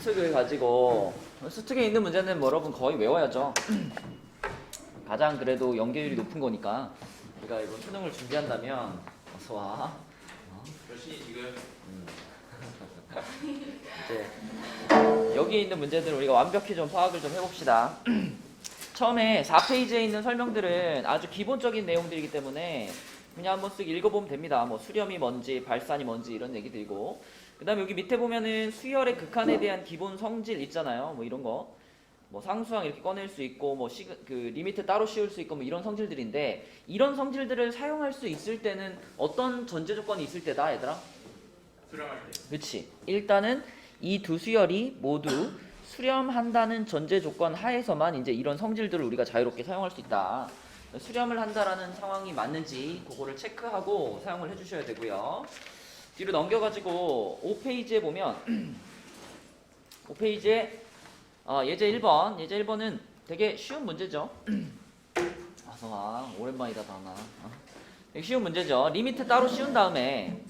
수특을 가지고 수특에 있는 문제는 뭐 여러분 거의 외워야죠. 가장 그래도 연계율이 높은 거니까 우리가 이번 수능을 준비한다면 어서 와. 열심히 지금 이제 여기 있는 문제들을 우리가 완벽히 좀 파악을 좀 해봅시다. 처음에 4페이지에 있는 설명들은 아주 기본적인 내용들이기 때문에 그냥 한 번씩 읽어보면 됩니다. 뭐 수렴이 뭔지 발산이 뭔지 이런 얘기들이고, 그 다음에 여기 밑에 보면은 수열의 극한에 대한 기본 성질 있잖아요. 뭐 이런 거, 뭐 상수항 이렇게 꺼낼 수 있고, 뭐 그 리미트 따로 씌울 수 있고, 뭐 이런 성질들인데, 이런 성질들을 사용할 수 있을 때는 어떤 전제 조건이 있을 때다, 얘들아? 수렴할 때. 그렇지. 일단은 이 두 수열이 모두 수렴한다는 전제 조건 하에서만 이제 이런 성질들을 우리가 자유롭게 사용할 수 있다. 수렴을 한다라는 상황이 맞는지 그거를 체크하고 사용을 해주셔야 되고요. 뒤로 넘겨가지고 5페이지에 보면 5페이지에 예제 1번, 예제 1번은 되게 쉬운 문제죠. 와서 와, 오랜만이다 다나. 되게 쉬운 문제죠. 리미트 따로 씌운 다음에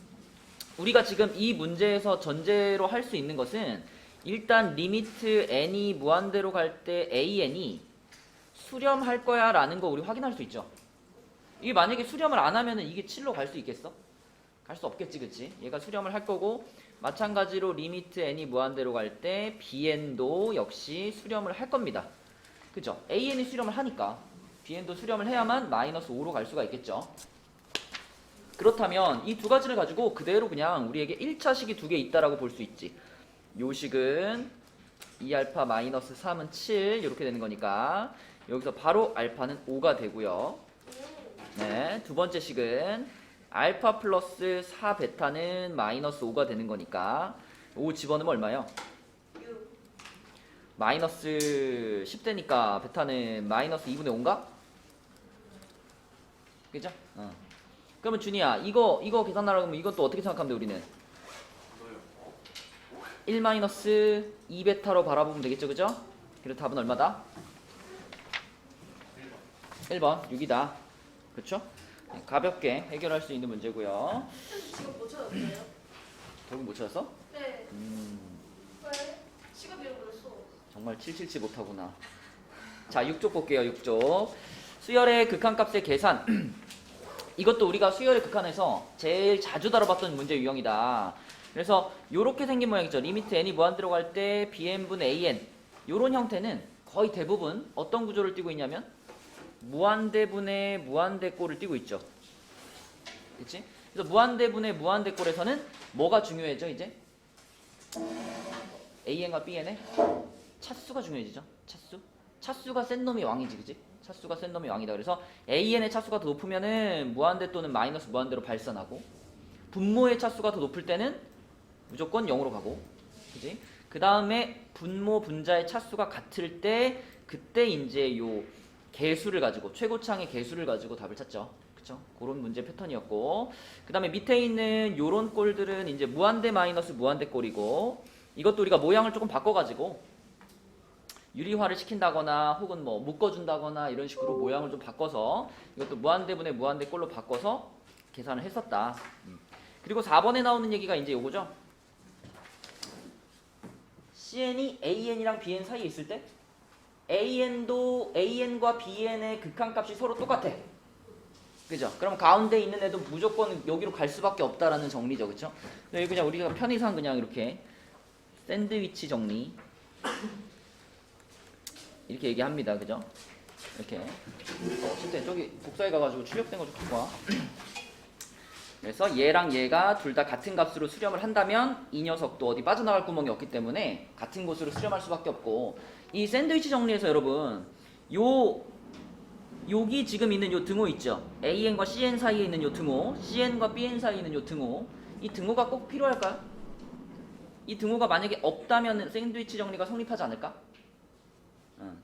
우리가 지금 이 문제에서 전제로 할 수 있는 것은 일단 리미트 n이 무한대로 갈 때 an이 수렴할 거야 라는 거 우리 확인할 수 있죠. 이게 만약에 수렴을 안 하면은 이게 7로 갈 수 있겠어? 갈 수 없겠지, 그치? 얘가 수렴을 할 거고, 마찬가지로 리미트 n이 무한대로 갈 때 bn도 역시 수렴을 할 겁니다. 그죠? an이 수렴을 하니까 bn도 수렴을 해야만 마이너스 5로 갈 수가 있겠죠. 그렇다면 이 두 가지를 가지고 그대로 그냥 우리에게 1차식이 두 개 있다라고 볼 수 있지. 요 식은 2알파 마이너스 3은 7 이렇게 되는 거니까 여기서 바로 알파는 5가 되고요. 네, 두 번째 식은 알파 플러스 4베타는 마이너스 5가 되는 거니까 5 집어넣으면 얼마예요? 마이너스 10되니까 베타는 마이너스 2분의 5인가? 그죠? 그러면 준이야, 이거 계산하라고 하면 이건 또 어떻게 생각하면 돼, 우리는? 1 마이너스 2베타로 바라보면 되겠죠, 그죠? 그래서 답은 얼마다? 1번 6이다. 그쵸? 네, 가볍게 해결할 수 있는 문제고요. 지금 못 찾았어요? 결국 못 찾았어? 네. 왜? 시간 잃어버렸어. 정말 777 못하구나. 자, 6쪽 볼게요. 6쪽. 수열의 극한값의 계산. 이것도 우리가 수열의 극한에서 제일 자주 다뤄봤던 문제 유형이다. 그래서 요렇게 생긴 모양이죠. 리미트 n이 무한대로 갈 때 bn분의 an, 요런 형태는 거의 대부분 어떤 구조를 띠고 있냐면 무한대분의 무한대꼴을 띠고 있죠. 그치? 그래서 무한대분의 무한대꼴에서는 뭐가 중요해져 이제? an과 bn의 차수가 중요해지죠. 차수가 센 놈이 왕이지, 그치? 차수가 센 놈이 왕이다. 그래서 an의 차수가 더 높으면은 무한대 또는 마이너스 무한대로 발산하고, 분모의 차수가 더 높을 때는 무조건 0으로 가고, 그지? 그 다음에 분모 분자의 차수가 같을 때 그때 이제 요 개수를 가지고, 최고창의 개수를 가지고 답을 찾죠. 그쵸? 그런 문제 패턴이었고, 그 다음에 밑에 있는 요런 꼴들은 이제 무한대 마이너스 무한대 꼴이고, 이것도 우리가 모양을 조금 바꿔가지고 유리화를 시킨다거나 혹은 뭐 묶어준다거나 이런 식으로 모양을 좀 바꿔서 이것도 무한대분의 무한대 꼴로 바꿔서 계산을 했었다. 그리고 4번에 나오는 얘기가 이제 요거죠. CN이 AN이랑 BN 사이에 있을 때 AN도 AN과 BN의 극한값이 서로 똑같아. 그죠? 그럼 가운데 있는 애도 무조건 여기로 갈 수밖에 없다라는 정리죠. 그쵸? 그냥 우리가 편의상 그냥 이렇게 샌드위치 정리 이렇게 얘기합니다. 그죠? 이렇게 실제 저기 복사해 가가지고 출력된 거 좀 갖고 와. 그래서 얘랑 얘가 둘 다 같은 값으로 수렴을 한다면 이 녀석도 어디 빠져나갈 구멍이 없기 때문에 같은 곳으로 수렴할 수밖에 없고, 이 샌드위치 정리에서 여러분 여기 지금 있는 요 등호 있죠? AN과 CN 사이에 있는 요 등호, CN과 BN 사이에 있는 요 등호, 이 등호가 꼭 필요할까요? 이 등호가 만약에 없다면 샌드위치 정리가 성립하지 않을까?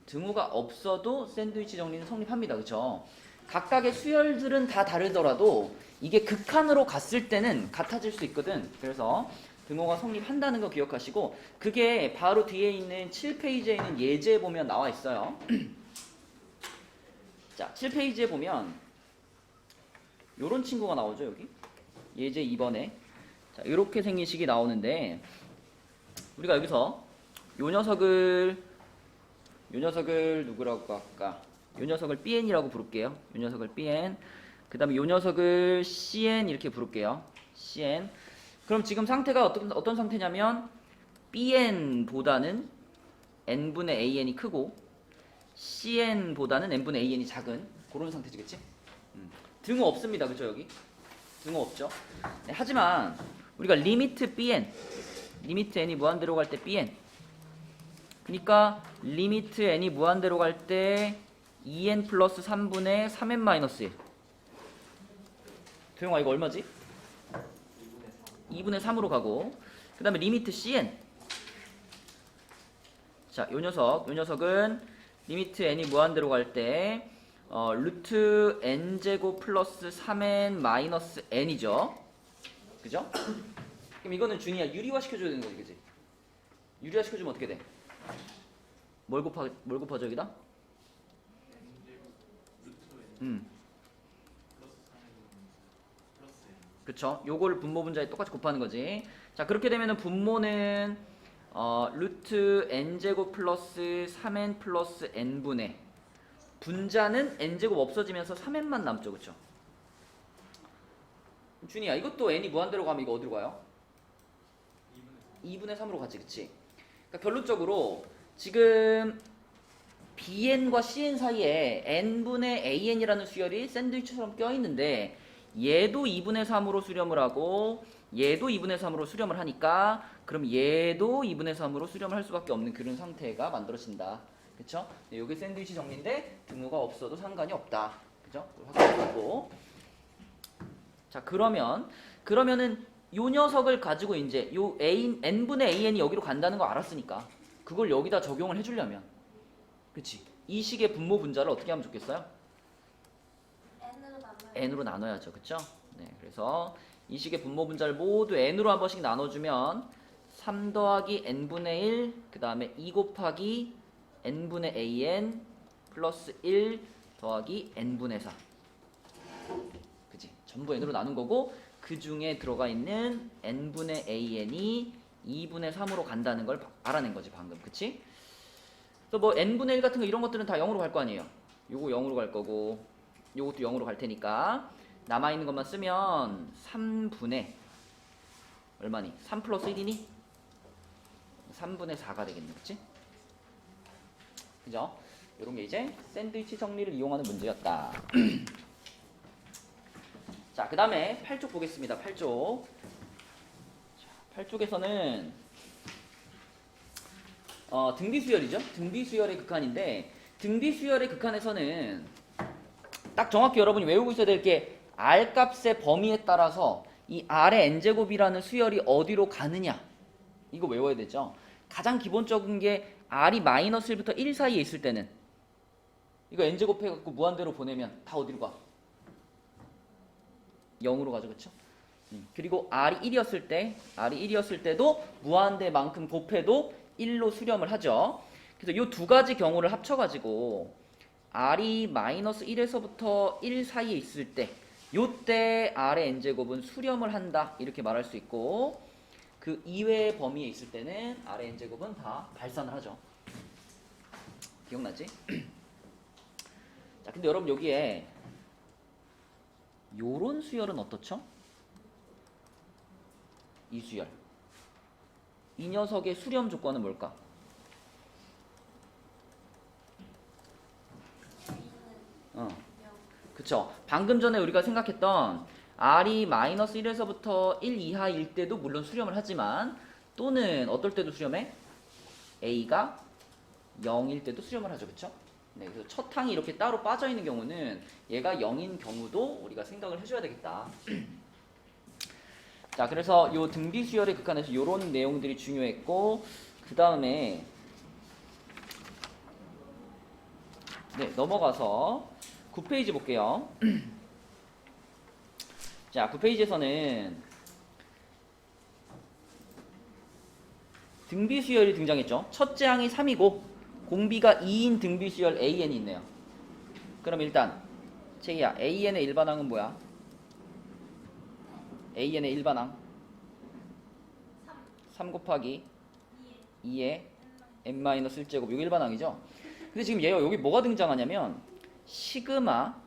등호가 없어도 샌드위치 정리는 성립합니다. 그쵸? 각각의 수열들은 다 다르더라도 이게 극한으로 갔을 때는 같아질 수 있거든. 그래서 등호가 성립한다는 거 기억하시고, 그게 바로 뒤에 있는 7페이지에 있는 예제에 보면 나와 있어요. 자, 7페이지에 보면 요런 친구가 나오죠. 여기 예제 2번에 자, 이렇게 생긴 식이 나오는데, 우리가 여기서 요 녀석을 누구라고 할까? 요 녀석을 bn이라고 부를게요. 요 녀석을 bn. 그 다음에 요 녀석을 cn 이렇게 부를게요. cn. 그럼 지금 상태가 어떤 상태냐면 bn보다는 n분의 an이 크고 cn보다는 n분의 an이 작은 그런 상태지, 그치? 등호 없습니다, 그쵸? 여기 등호 없죠. 네, 하지만 우리가 리미트 bn, 리미트 n이 무한대로 갈 때 bn, 그러니까 리미트 n이 무한대로 갈 때 2n 플러스 3분의 3n 마이너스 1. 도영아 이거 얼마지? 2분의 3으로 가고, 그 다음에 리미트 cn. 자, 요 녀석은 리미트 n이 무한대로 갈 때 루트 n제곱 플러스 3n 마이너스 n이죠. 그죠? 그럼 이거는 준이야 유리화 시켜줘야 되는 거지, 그지? 유리화 시켜주면 어떻게 돼? 뭘 곱하죠 여기다? 그쵸? 요거를 분모 분자에 똑같이 곱하는 거지. 자, 그렇게 되면은 분모는 루트 n제곱 플러스 3n 플러스 n분의, 분자는 n제곱 없어지면서 3n만 남죠, 그쵸? 준이야, 이것도 n이 무한대로 가면 이거 어디로 가요? 2분의 3으로 가지, 그치? 그러니까 결론적으로 지금 bn과 cn 사이에 n분의 an이라는 수열이 샌드위치처럼 껴있는데 얘도 2분의 3으로 수렴을 하고 얘도 2분의 3으로 수렴을 하니까 그럼 얘도 2분의 3으로 수렴을 할 수밖에 없는 그런 상태가 만들어진다. 그쵸? 네, 여기 샌드위치 정리인데 등호가 없어도 상관이 없다. 그죠? 확인하고. 자, 그러면은 요 녀석을 가지고 이제 요 n분의 an이 여기로 간다는 거 알았으니까 그걸 여기다 적용을 해주려면, 그치? 이 식의 분모 분자를 어떻게 하면 좋겠어요? n으로 나눠야죠, 그쵸? 네, 그래서 이 식의 분모 분자를 모두 n으로 한 번씩 나눠주면 3 더하기 n분의 1, 그 다음에 2 곱하기 n분의 an 플러스 1 더하기 n분의 4. 그치? 전부 n으로 나눈 거고 그 중에 들어가 있는 n분의 an이 2분의 3으로 간다는 걸 알아낸 거지 방금, 그치? 또 뭐 n분의 1 같은 거 이런 것들은 다 0으로 갈 거 아니에요. 요거 0으로 갈 거고 요것도 0으로 갈 테니까 남아있는 것만 쓰면 3분의 얼마니? 3 플러스 1이니? 3분의 4가 되겠네, 그치? 그죠? 요런 게 이제 샌드위치 정리를 이용하는 문제였다. 자, 그 다음에 8쪽 보겠습니다. 8쪽. 자, 8쪽에서는 등비수열이죠. 등비수열의 극한인데 등비수열의 극한에서는 딱 정확히 여러분이 외우고 있어야 될 게 R 값의 범위에 따라서 이 R의 n제곱이라는 수열이 어디로 가느냐, 이거 외워야 되죠. 가장 기본적인 게 R이 마이너스 1부터 1 사이에 있을 때는 이거 n제곱 해갖고 무한대로 보내면 다 어디로 가? 0으로 가죠, 그쵸? 그리고 R이 1이었을 때도 무한대만큼 곱해도 1로 수렴을 하죠. 그래서 이 두 가지 경우를 합쳐가지고 R이 마이너스 1에서부터 1 사이에 있을 때 요때 R의 n제곱은 수렴을 한다 이렇게 말할 수 있고, 그 이외의 범위에 있을 때는 R의 n제곱은 다 발산을 하죠. 기억나지? 자, 근데 여러분 여기에 요런 수열은 어떻죠? 이 수열. 이 녀석의 수렴 조건은 뭘까? 그쵸. 방금 전에 우리가 생각했던 R이 마이너스 1에서부터 1 이하일 때도 물론 수렴을 하지만 또는 어떨 때도 수렴해? A가 0일 때도 수렴을 하죠. 그쵸? 네, 그래서 첫 항이 이렇게 따로 빠져있는 경우는 얘가 0인 경우도 우리가 생각을 해줘야 되겠다. 자, 그래서 요 등비수열의 극한에서 요런 내용들이 중요했고, 그 다음에 네, 넘어가서 9페이지 볼게요. 자, 9페이지에서는 등비수열이 등장했죠. 첫째 항이 3이고 공비가 2인 등비수열 AN이 있네요. 그럼 일단 제이야, AN의 일반항은 뭐야? AN의 일반항 3 곱하기 2의 n-1제곱 이거 일반항이죠. 근데 지금 얘가 여기 뭐가 등장하냐면 시그마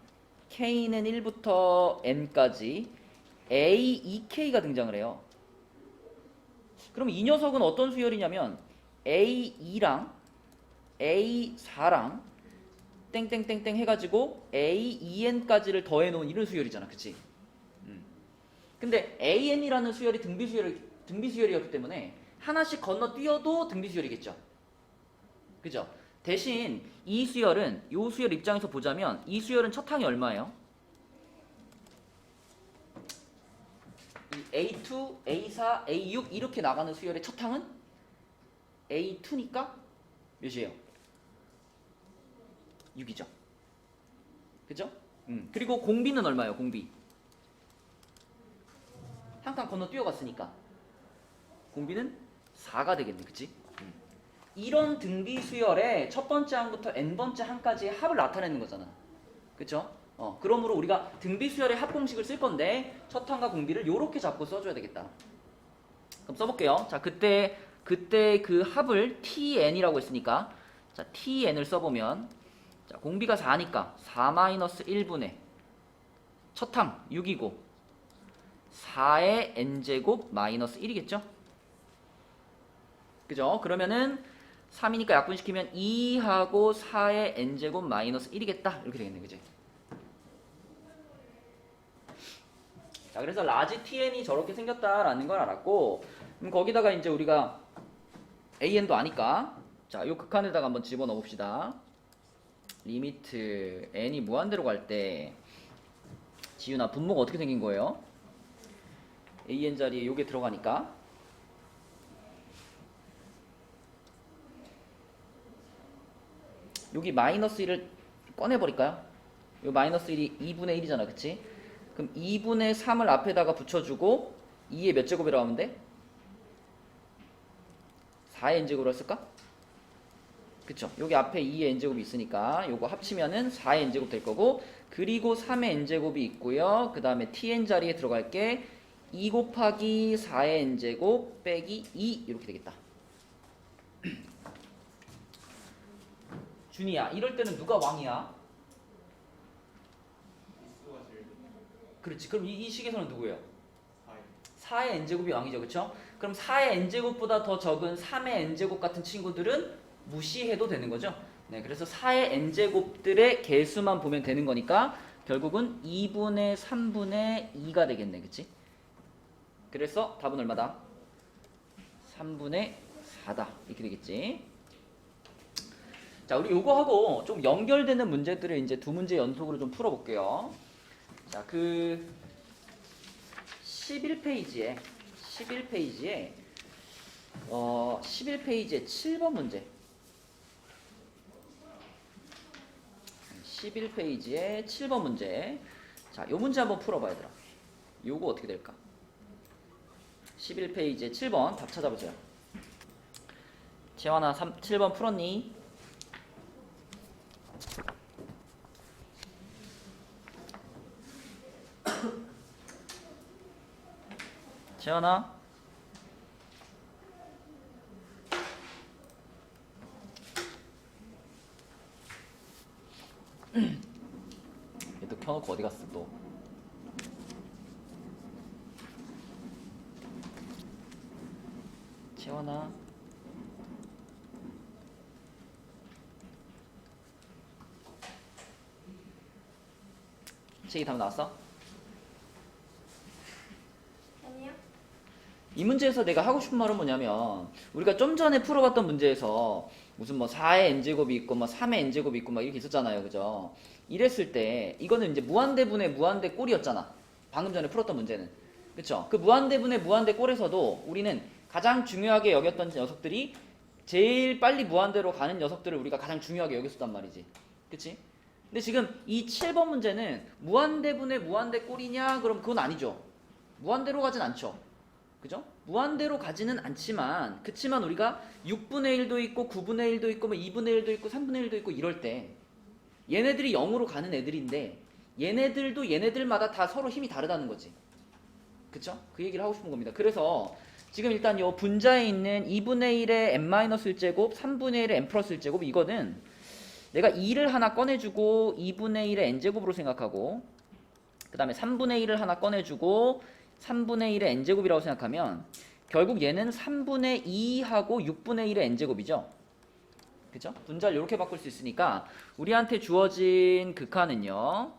k는 1부터 n까지 a2k가 등장을 해요. 그럼 이 녀석은 어떤 수열이냐면 a2랑 a4랑 땡땡땡땡 해가지고 a2n까지를 더해놓은 이런 수열이잖아, 그치? 근데 an이라는 수열이 등비수열이었기 때문에 하나씩 건너뛰어도 등비수열이겠죠. 그죠? 대신 이 수열은 이 수열 입장에서 보자면 이 수열은 첫 항이 얼마예요? 이 A2, A4, A6 이렇게 나가는 수열의 첫 항은 A2니까 몇이에요? 6이죠. 그죠? 그리고 공비는 얼마예요? 공비. 한 칸 건너 뛰어갔으니까 공비는 4가 되겠네. 그치? 이런 등비 수열의 첫 번째 항부터 n번째 항까지의 합을 나타내는 거잖아. 그쵸? 그러므로 우리가 등비 수열의 합 공식을 쓸 건데 첫 항과 공비를 요렇게 잡고 써줘야 되겠다. 그럼 써볼게요. 자, 그때 그 합을 tn이라고 했으니까 자, tn을 써보면 자, 공비가 4니까 4-1분의 첫 항 6이고 4의 n제곱 마이너스 1이겠죠? 그죠? 그러면은 3이니까 약분시키면 2하고 4의 n제곱 마이너스 1이겠다. 이렇게 되겠네. 그지? 자, 그래서 라지 tn이 저렇게 생겼다라는 걸 알았고, 거기다가 이제 우리가 an도 아니까, 자, 요 극한에다가 한번 집어넣어 봅시다. 리미트 n이 무한대로 갈 때, 지윤아, 분모가 어떻게 생긴 거예요? an 자리에 요게 들어가니까, 여기 마이너스 1을 꺼내버릴까요? 요 마이너스 1이 2분의 1이잖아, 그치? 그럼 2분의 3을 앞에다가 붙여주고 2의 몇 제곱이라고 하면 돼? 4의 n제곱으로 했을까? 그쵸? 여기 앞에 2의 n제곱이 있으니까 요거 합치면은 4의 n제곱 될 거고, 그리고 3의 n제곱이 있고요. 그 다음에 tn 자리에 들어갈 게 2 곱하기 4의 n제곱 빼기 2 이렇게 되겠다. 준이야, 이럴 때는 누가 왕이야? 미수가 제일 그렇지. 그럼 이 식에서는 누구예요? 4인 4의 n제곱이 왕이죠. 그쵸? 그럼 4의 n제곱보다 더 적은 3의 n제곱 같은 친구들은 무시해도 되는 거죠. 네, 그래서 4의 n제곱들의 개수만 보면 되는 거니까 결국은 2분의 3분의 2가 되겠네. 그치? 그래서 답은 얼마다? 3분의 4다. 이렇게 되겠지. 자, 우리 요거하고 좀 연결되는 문제들을 이제 두 문제 연속으로 좀 풀어볼게요. 자, 그 11페이지에 7번 문제. 11페이지에 7번 문제. 자, 요 문제 한번 풀어봐, 얘들아. 요거 어떻게 될까? 11페이지에 7번 답 찾아보세요. 재환아, 7번 풀었니? 재환아? 얘도 켜놓고 어디 갔어 또? 재환아? 책이 답 나왔어? 아니요. 이 문제에서 내가 하고 싶은 말은 뭐냐면 우리가 좀 전에 풀어봤던 문제에서 무슨 뭐 4의 n제곱이 있고 뭐 3의 n제곱이 있고 막 이렇게 있었잖아요. 그죠? 이랬을 때 이거는 이제 무한대분의 무한대 꼴이었잖아. 방금 전에 풀었던 문제는. 그쵸? 그 무한대분의 무한대 꼴에서도 우리는 가장 중요하게 여겼던 녀석들이 제일 빨리 무한대로 가는 녀석들을 우리가 가장 중요하게 여겼었단 말이지. 그치? 근데 지금 이 7번 문제는 무한대분의 무한대 꼴이냐? 그럼 그건 아니죠. 무한대로 가진 않죠. 그죠? 무한대로 가지는 않지만 그치만 우리가 6분의 1도 있고 9분의 1도 있고 뭐 2분의 1도 있고 3분의 1도 있고 이럴 때 얘네들이 0으로 가는 애들인데 얘네들도 얘네들마다 다 서로 힘이 다르다는 거지. 그쵸? 그 얘기를 하고 싶은 겁니다. 그래서 지금 일단 요 분자에 있는 2분의 1의 n-1제곱, 3분의 1의 n 플러스 1제곱 이거는 내가 2를 하나 꺼내주고 2분의 1의 n제곱으로 생각하고 그 다음에 3분의 1을 하나 꺼내주고 3분의 1의 n제곱이라고 생각하면 결국 얘는 3분의 2하고 6분의 1의 n제곱이죠. 그죠? 분자를 이렇게 바꿀 수 있으니까 우리한테 주어진 극한은요.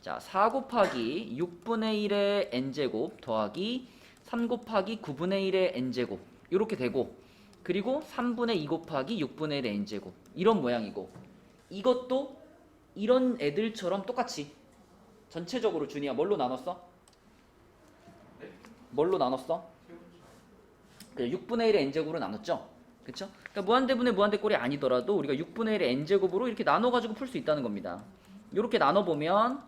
자, 4 곱하기 6분의 1의 n제곱 더하기 3 곱하기 9분의 1의 n제곱 이렇게 되고 그리고 3분의 2 곱하기 6분의 1의 n제곱 이런 모양이고 이것도 이런 애들처럼 똑같이 전체적으로 준이야 뭘로 나눴어? 네? 뭘로 나눴어? 그래, 6분의 1의 n제곱으로 나눴죠? 그쵸? 그러니까 무한대분의 무한대꼴이 아니더라도 우리가 6분의 1의 n제곱으로 이렇게 나눠가지고 풀 수 있다는 겁니다. 이렇게 나눠보면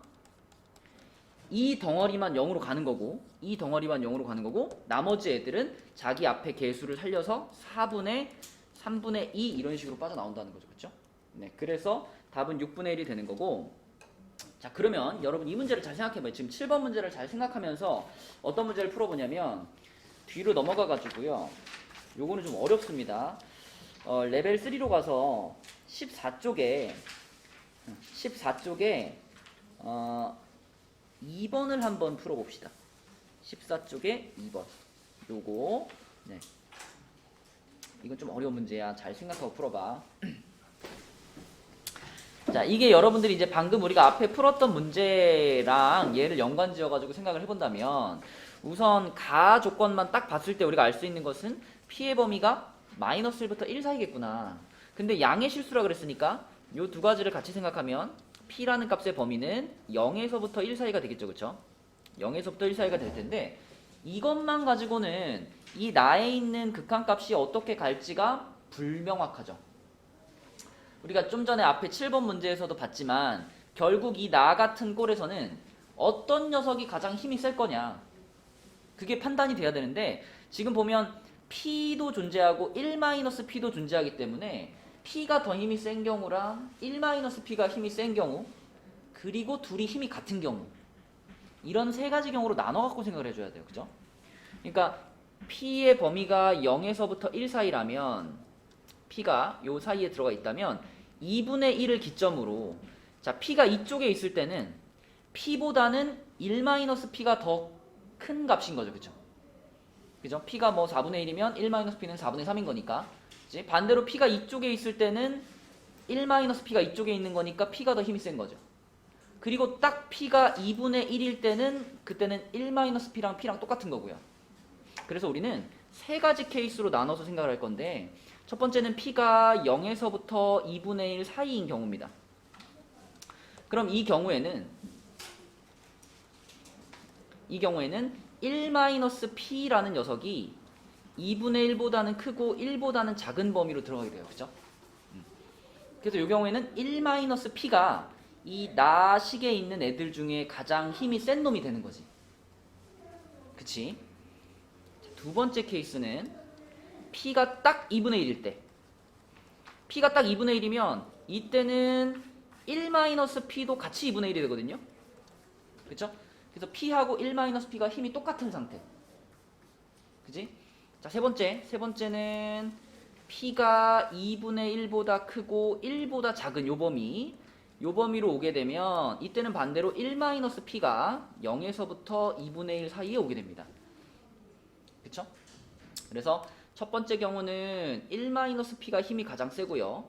이 덩어리만 0으로 가는 거고 이 덩어리만 0으로 가는 거고 나머지 애들은 자기 앞에 개수를 살려서 4분의 3분의 2 이런 식으로 빠져나온다는 거죠. 그쵸? 네, 그래서 답은 6분의 1이 되는 거고 자 그러면 여러분 이 문제를 잘 생각해봐요. 지금 7번 문제를 잘 생각하면서 어떤 문제를 풀어보냐면 뒤로 넘어가 가지고요. 요거는 좀 어렵습니다. 레벨 3로 가서 14쪽에 2번을 한번 풀어봅시다. 14쪽에 2번. 요거 네. 이건 좀 어려운 문제야. 잘 생각하고 풀어봐. 자, 이게 여러분들이 이제 방금 우리가 앞에 풀었던 문제랑 얘를 연관지어가지고 생각을 해본다면 우선 가 조건만 딱 봤을 때 우리가 알 수 있는 것은 P의 범위가 마이너스 1부터 1 사이겠구나. 근데 양의 실수라 그랬으니까 요 두 가지를 같이 생각하면 P라는 값의 범위는 0에서부터 1 사이가 되겠죠. 그쵸? 0에서부터 1 사이가 될 텐데 이것만 가지고는 이 나에 있는 극한값이 어떻게 갈지가 불명확하죠. 우리가 좀 전에 앞에 7번 문제에서도 봤지만 결국 이 나 같은 꼴에서는 어떤 녀석이 가장 힘이 셀 거냐 그게 판단이 돼야 되는데 지금 보면 P도 존재하고 1-P도 존재하기 때문에 P가 더 힘이 센 경우랑 1-P가 힘이 센 경우 그리고 둘이 힘이 같은 경우 이런 세 가지 경우로 나눠 갖고 생각을 해줘야 돼요. 그죠? 그러니까 P의 범위가 0에서부터 1 사이라면 P가 요 사이에 들어가 있다면 2분의 1을 기점으로 자 P가 이쪽에 있을 때는 P보다는 1-P가 더 큰 값인 거죠. 그죠? 그죠? P가 뭐 4분의 1이면 1-P는 4분의 3인 거니까 그치? 반대로 P가 이쪽에 있을 때는 1-P가 이쪽에 있는 거니까 P가 더 힘이 센 거죠. 그리고 딱 P가 2분의 1일 때는 그때는 1-P랑 P랑 똑같은 거고요. 그래서 우리는 세 가지 케이스로 나눠서 생각을 할 건데 첫 번째는 P가 0에서부터 2분의 1 사이인 경우입니다. 그럼 이 경우에는 1-P라는 녀석이 2분의 1보다는 크고 1보다는 작은 범위로 들어가게 돼요. 그죠? 그래서 이 경우에는 1-P가 이 나식에 있는 애들 중에 가장 힘이 센 놈이 되는 거지. 그치? 두 번째 케이스는 P가 딱 2분의 1일 때 P가 딱 2분의 1이면 이때는 1-P도 같이 2분의 1이 되거든요. 그쵸? 그래서 P하고 1-P가 힘이 똑같은 상태. 그치? 자, 세 번째는 P가 2분의 1보다 크고 1보다 작은 요 범위로 오게 되면 이때는 반대로 1-P가 0에서부터 2분의 1 사이에 오게 됩니다. 그쵸? 그래서 첫 번째 경우는 1-P가 힘이 가장 세고요.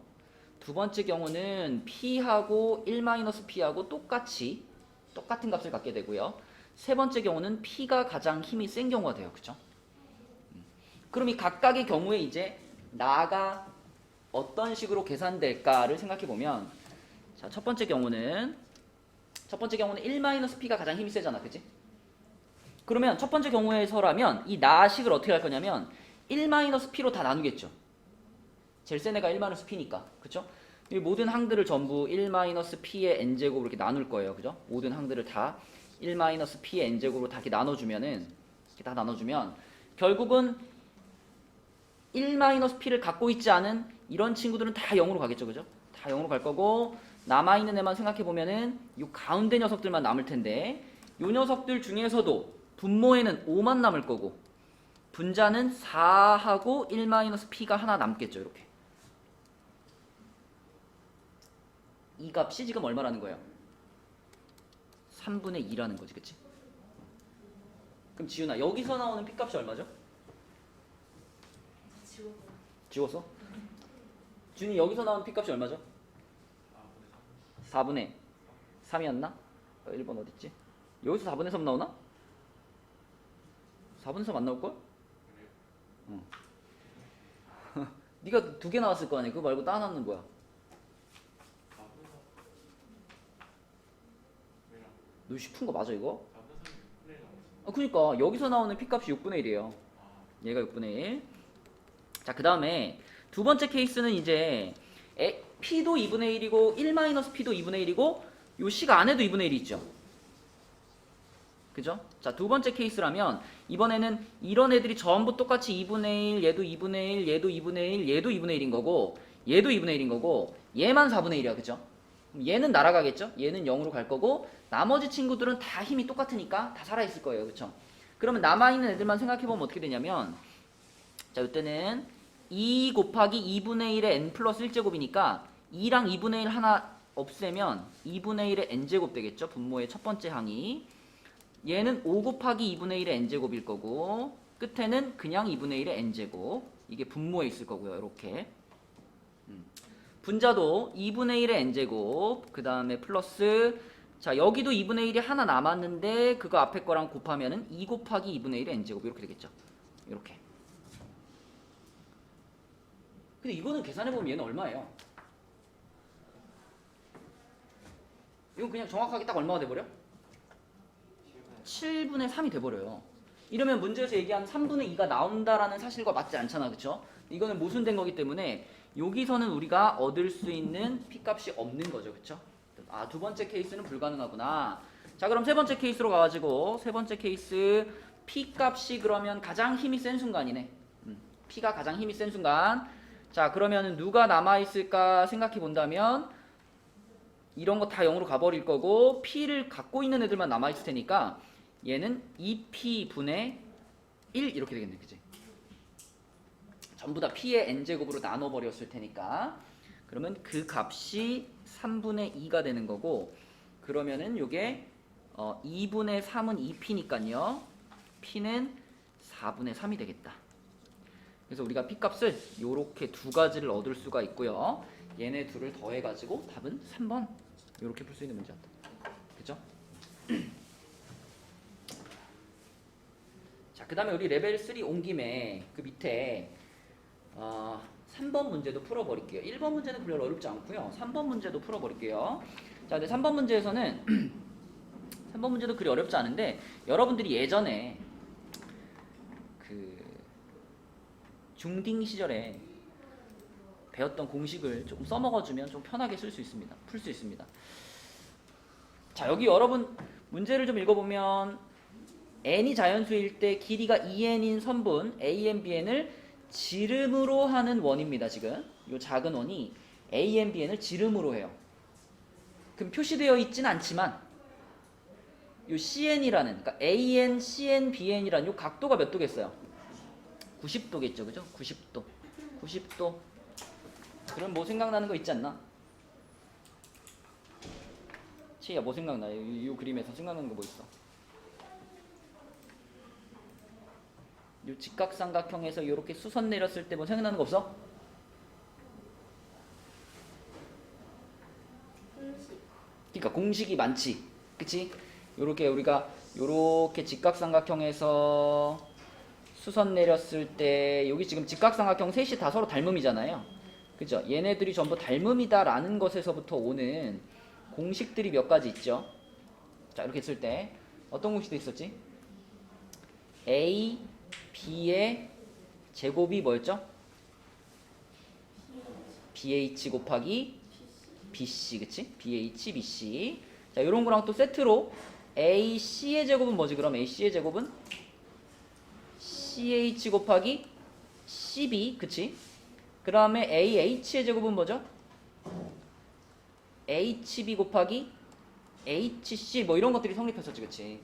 두 번째 경우는 P하고 1-P하고 똑같은 값을 갖게 되고요. 세 번째 경우는 P가 가장 힘이 센 경우가 돼요. 그쵸? 그럼 이 각각의 경우에 이제 나가 어떤 식으로 계산될까를 생각해 보면 자, 첫 번째 경우는 1-P가 가장 힘이 세잖아. 그치? 그러면 첫 번째 경우에서라면 이 나식을 어떻게 할 거냐면 1-P로 다 나누겠죠. 제일 센 애가 1-P니까. 그쵸? 이 모든 항들을 전부 1-P의 n제곱으로 이렇게 나눌 거예요. 그죠? 모든 항들을 다 1-P의 n제곱으로 다 이렇게 나눠주면 결국은 1-P를 갖고 있지 않은 이런 친구들은 다 0으로 가겠죠. 그죠? 다 0으로 갈 거고 남아있는 애만 생각해보면은 이 가운데 녀석들만 남을 텐데 이 녀석들 중에서도 분모에는 5만 남을 거고 분자는 4하고 1-p가 하나 남겠죠. 이렇게. 이 값이 지금 얼마라는 거예요? 3분의 2라는 거지. 그치? 그럼 지윤아 여기서 나오는 p값이 얼마죠? 지웠어. 지웠어? 준이 여기서 나온 p값이 얼마죠? 4분의 3이었나? 1번 어딨지? 여기서 4분의 3 나오나? 4분의 3 안 나올걸? 응. 네가 두 개 나왔을 거 아니야. 그거 말고 따 나오는 거야. 너 싶은 거 맞아 이거? 그러니까 여기서 나오는 p값이 6분의 1이에요. 얘가 6분의 1. 자, 그 다음에 두 번째 케이스는 이제 p도 2분의 1이고 1-p도 2분의 1이고 요 c가 안에도 2분의 1이 있죠. 그죠? 자, 두 번째 케이스라면 이번에는 이런 애들이 전부 똑같이 2분의 1, 얘도 2분의 1, 얘도 2분의 1, 얘도 2분의 1인 거고 얘도 2분의 1인 거고 얘만 4분의 1이야. 그죠? 얘는 날아가겠죠? 얘는 0으로 갈 거고 나머지 친구들은 다 힘이 똑같으니까 다 살아있을 거예요. 그쵸? 그러면 남아있는 애들만 생각해보면 어떻게 되냐면 자, 이때는 2 곱하기 2분의 1의 n 플러스 1제곱이니까 2랑 2분의 1 하나 없애면 2분의 1의 n제곱 되겠죠? 분모의 첫 번째 항이. 얘는 5 곱하기 2분의 1의 n제곱일 거고 끝에는 그냥 2분의 1의 n제곱. 이게 분모에 있을 거고요. 이렇게. 분자도 2분의 1의 n제곱 그 다음에 플러스 자 여기도 2분의 1이 하나 남았는데 그거 앞에 거랑 곱하면은 2 곱하기 2분의 1의 n제곱 이렇게 되겠죠. 이렇게. 근데 이거는 계산해보면 얘는 얼마예요? 이건 그냥 정확하게 딱 얼마가 돼버려? 7분의 3이 돼버려요. 이러면 문제에서 얘기한 3분의 2가 나온다라는 사실과 맞지 않잖아. 그쵸? 이거는 모순된 거기 때문에 여기서는 우리가 얻을 수 있는 p값이 없는 거죠. 그쵸? 아, 두 번째 케이스는 불가능하구나. 자, 그럼 세 번째 케이스로 가가지고 세 번째 케이스 p값이 그러면 가장 힘이 센 순간이네. p가 가장 힘이 센 순간. 자, 그러면 누가 남아있을까 생각해 본다면 이런 거 다 0으로 가버릴 거고 p를 갖고 있는 애들만 남아있을 테니까 얘는 2p분의 1 이렇게 되겠네. 그치? 전부 다 p의 n제곱으로 나눠버렸을 테니까 그러면 그 값이 3분의 2가 되는 거고 그러면은 요게 2분의 3은 2p니까요 p는 4분의 3이 되겠다. 그래서 우리가 p값을 요렇게 두 가지를 얻을 수가 있고요. 얘네 둘을 더해가지고 답은 3번 요렇게 풀 수 있는 문제였다. 그죠? 자, 그 다음에 우리 레벨 3 온 김에 그 밑에 3번 문제도 풀어버릴게요. 1번 문제는 별로 어렵지 않고요. 3번 문제도 풀어버릴게요. 자, 근데 3번 문제에서는 3번 문제도 그리 어렵지 않은데 여러분들이 예전에 그 중딩 시절에 배웠던 공식을 조금 써먹어주면 좀 편하게 쓸 수 있습니다. 풀 수 있습니다. 자, 여기 여러분 문제를 좀 읽어보면 n이 자연수일 때 길이가 2n인 선분 a, n, b, n을 지름으로 하는 원입니다. 지금 이 작은 원이 a, n, b, n을 지름으로 해요. 그럼 표시되어 있진 않지만 이 cn이라는 그러니까 a, n, c, n, b, n이라는 이 각도가 몇 도겠어요? 90도겠죠. 그죠? 90도. 90도. 그럼 뭐 생각나는 거 있지 않나? 치야 뭐 생각나? 이 그림에서 생각나는 거 뭐 있어? 이 직각삼각형에서 이렇게 수선 내렸을 때 뭐 생각나는 거 없어? 공식. 그러니까 공식이 많지. 그치? 요렇게 우리가 요렇게 직각삼각형에서 수선 내렸을 때 여기 지금 직각삼각형 셋이 다 서로 닮음이잖아요. 그죠? 얘네들이 전부 닮음이다라는 것에서부터 오는 공식들이 몇 가지 있죠. 자, 이렇게 했을 때 어떤 공식도 있었지? A, B의 제곱이 뭐였죠? BH 곱하기 BC, 그치? BH, BC. 자, 요런 거랑 또 세트로 AC의 제곱은 뭐지? 그럼 AC의 제곱은 CH 곱하기 CB, 그치? 그 다음에 AH의 제곱은 뭐죠? HB 곱하기 HC 뭐 이런 것들이 성립했었지, 그치?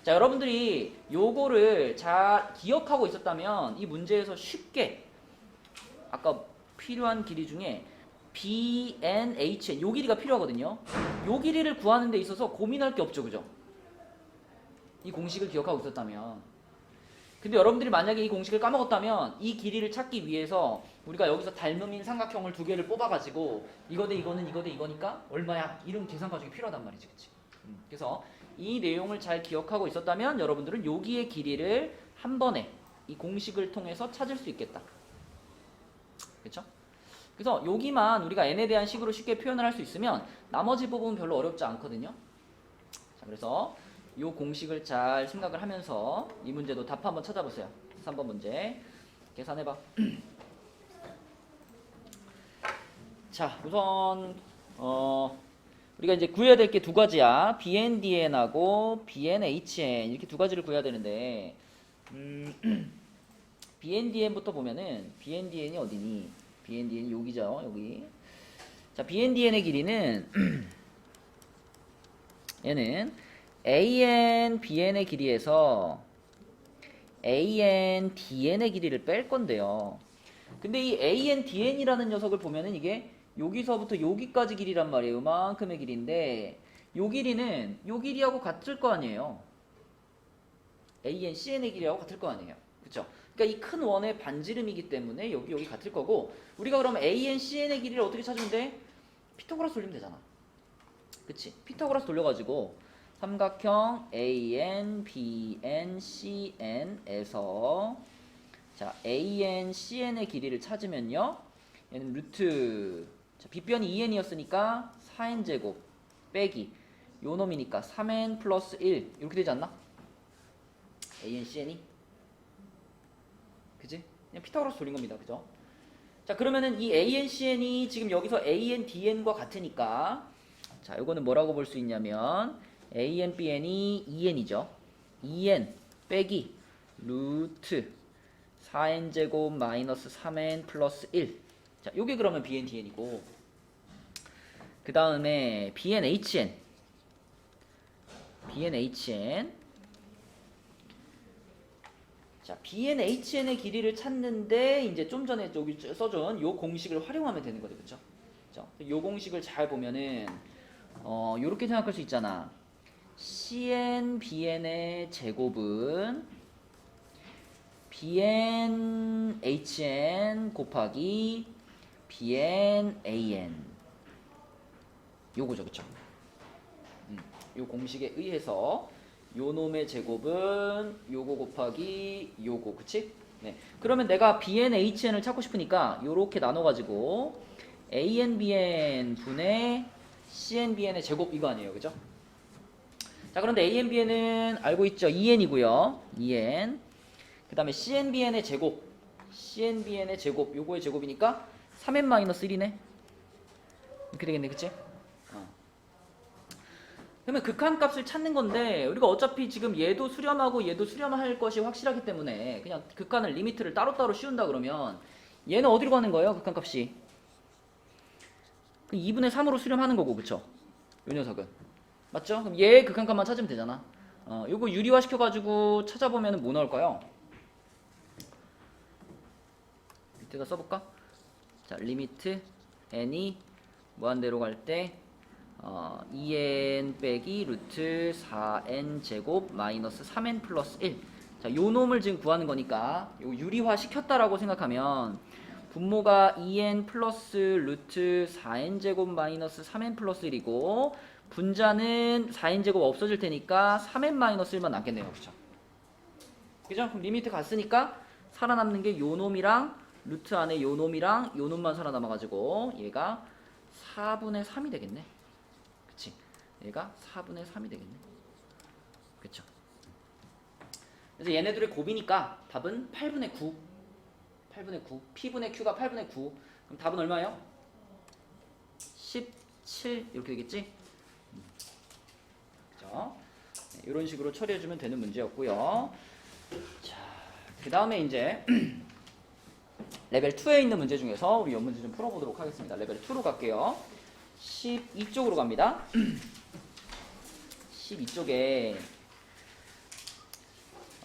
자, 여러분들이 요거를 잘 기억하고 있었다면 이 문제에서 쉽게 아까 필요한 길이 중에 BN, HN 요 길이가 필요하거든요. 요 길이를 구하는 데 있어서 고민할 게 없죠. 그죠? 이 공식을 기억하고 있었다면. 근데 여러분들이 만약에 이 공식을 까먹었다면 이 길이를 찾기 위해서 우리가 여기서 닮음인 삼각형을 두 개를 뽑아가지고 이거 대 이거는 이거 대 이거니까 얼마야? 이런 계산 과정이 필요하단 말이지. 그치? 그래서 이 내용을 잘 기억하고 있었다면 여러분들은 여기의 길이를 한 번에 이 공식을 통해서 찾을 수 있겠다. 그렇죠? 그래서 여기만 우리가 n에 대한 식으로 쉽게 표현을 할 수 있으면 나머지 부분은 별로 어렵지 않거든요. 자, 그래서 이 공식을 잘 생각을 하면서 이 문제도 답 한번 찾아보세요. 3번 문제 계산해봐. 자, 우선 우리가 이제 구해야 될 게 두 가지야. BNDN하고 BNHN 이렇게 두 가지를 구해야 되는데 BNDN부터 보면은 BNDN이 어디니? BNDN이 여기죠. 여기. 자, BNDN의 길이는 얘는 AN, BN의 길이에서 AN, DN의 길이를 뺄 건데요. 근데 이 AN, DN이라는 녀석을 보면은 이게 여기서부터 여기까지 길이란 말이에요. 요만큼의 길이인데 요 길이는 요 길이하고 같을 거 아니에요. AN, CN의 길이하고 같을 거 아니에요. 그쵸? 그러니까 이 큰 원의 반지름이기 때문에 여기 같을 거고 우리가 그러면 AN, CN의 길이를 어떻게 찾으면 돼? 피타고라스 돌리면 되잖아. 그치? 피타고라스 돌려가지고 삼각형 AN, BN, CN에서 자 AN, CN의 길이를 찾으면요 얘는 루트 자, 빗변이 2n이었으니까 4n제곱 빼기 요 놈이니까 3n 플러스 1 이렇게 되지 않나? AN, CN이 그지? 그냥 피타고라스 돌린 겁니다. 그죠? 자 그러면은 이 AN, CN이 지금 여기서 AN, DN과 같으니까 자 요거는 뭐라고 볼 수 있냐면 AN, BN이 2n이죠. 2n 빼기 루트 4n제곱 마이너스 3n 플러스 1 자 요게 그러면 BN, DN이고 그 다음에 BN, HN 자 BN, HN의 길이를 찾는데 이제 좀 전에 여기 써준 요 공식을 활용하면 되는 거죠. 그쵸? 요 공식을 잘 보면은 요렇게 생각할 수 있잖아. CN, BN의 제곱은 BN, HN 곱하기 BN, AN 요거죠. 그쵸? 요 공식에 의해서 요 놈의 제곱은 요거 곱하기 요거. 그치? 네. 그러면 내가 BN, HN을 찾고 싶으니까 요렇게 나눠가지고 AN, BN 분의 CN, BN의 제곱 이거 아니에요. 그죠? 자 그런데 AN, BN은 알고 있죠? 2n이고요. 2n 그 다음에 CN, BN의 제곱 요거의 제곱이니까 3n-1이네 이렇게 되겠네. 그치? 그러면 극한값을 찾는 건데 우리가 어차피 지금 얘도 수렴하고 얘도 수렴할 것이 확실하기 때문에 그냥 극한을 리미트를 따로따로 씌운다 그러면 얘는 어디로 가는 거예요? 극한값이 2분의 3으로 수렴하는 거고. 그쵸? 요 녀석은 맞죠? 그럼 얘의 극한값만 찾으면 되잖아. 요거 유리화 시켜가지고 찾아보면 뭐 나올까요? 밑에다 써볼까? 자 리미트 n이 무한대로 갈 때 2n 빼기 루트 4n 제곱 마이너스 3n 플러스 1 자 요 놈을 지금 구하는 거니까 요 유리화 시켰다라고 생각하면 분모가 2n 플러스 루트 4n 제곱 마이너스 3n 플러스 1이고 분자는 4n 제곱 없어질 테니까 3n 마이너스 1만 남겠네요. 그쵸? 그죠? 그럼 리미트 갔으니까 살아남는 게 요 놈이랑 루트 안에 요 놈이랑 요 놈만 살아남아가지고 얘가 4분의 3이 되겠네. 그치? 얘가 4분의 3이 되겠네. 그쵸? 그래서 얘네들의 곱이니까 답은 8분의 9 P분의 Q가 8분의 9 그럼 답은 얼마예요? 17 이렇게 되겠지? 그죠? 네, 이런 식으로 처리해주면 되는 문제였고요. 자, 그 다음에 이제 레벨 2에 있는 문제 중에서 우리 이 문제 좀 풀어보도록 하겠습니다. 레벨 2로 갈게요. 12쪽으로 갑니다. 12쪽에